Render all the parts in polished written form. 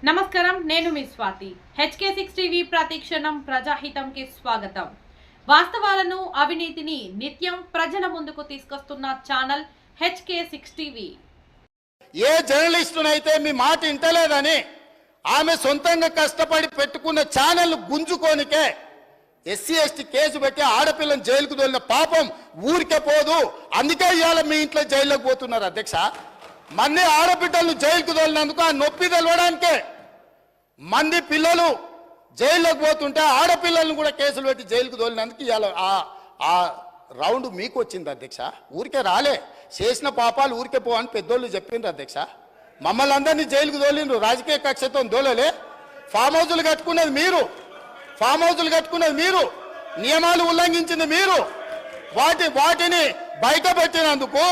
నమస్కారం, నేను మీ Swathi. HK6 TV ప్రతిక్షణం ప్రజాహితంకి స్వాగతం. వాస్తవాలను, అవినీతిని నిత్యం ప్రజల ముందుకు తీసుకొస్తున్న ఛానల్ HK6 టీవీ. ఏ జర్నలిస్టునైతే మీ మాట ఇంటలేదని ఆమె సొంతంగా కష్టపడి పెట్టుకున్న ఛానల్ గుంజుకోనికే SC/ST కేసు పెట్టి ఆడపిల్లని జైలుకు తోలిన పాపం ఊరికే పోదు. అందుకే ఇవాళ మీ ఇంట్లో జైల్లోకి పోతున్నారు అధ్యక్ష. మంది ఆడబిడ్డలను జైలుకు తోలినందుకు ఆ నొప్పి తెలవడానికే మంది పిల్లలు జైల్లోకి పోతుంటే ఆడపిల్లలను కూడా కేసులు పెట్టి జైలుకు తోలినందుకు ఇవాళ ఆ రౌండ్ మీకు వచ్చింది అధ్యక్ష. ఊరికే రాలే, చేసిన పాపాలు ఊరికే పోవని పెద్దోళ్ళు చెప్పిండ్రు అధ్యక్ష. మమ్మల్ని అందరినీ జైలుకు తోలిండ్రు, రాజకీయ కక్షతో తోలలే. ఫామ్ హౌజులు కట్టుకున్నది మీరు, నియమాలు ఉల్లంఘించింది మీరు. వాటిని బయట పెట్టినందుకు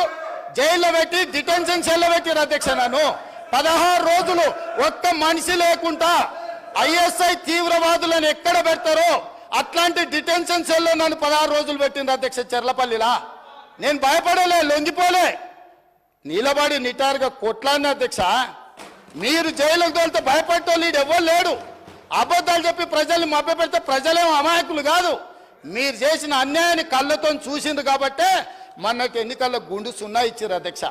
జైల్లో పెట్టి డిటెన్షన్ సెల్లో పెట్టిరు అధ్యక్ష. నన్ను 16 రోజులు ఒక్క మనిషి లేకుండా ISI తీవ్రవాదులను ఎక్కడ పెడతారో అట్లాంటి డిటెన్షన్ సెల్లో నన్ను 16 రోజులు పెట్టింది అధ్యక్ష చెర్లపల్లిలా. నేను భయపడలే, లొంగిపోలే, నిలబడి నిటారుగా కొట్లాడిన అధ్యక్ష. మీరు జైలుకు తోలితే భయపడటోళ్ళు ఎవ్వరు లేడు. అబద్ధాలు చెప్పి ప్రజల్ని మభ్యపెడితే ప్రజలేమో అమాయకులు కాదు. మీరు చేసిన అన్యాయాన్ని కళ్ళతో చూసింది కాబట్టే మనకు ఎన్నికల్లో గుండు సున్నా ఇచ్చారు అధ్యక్ష.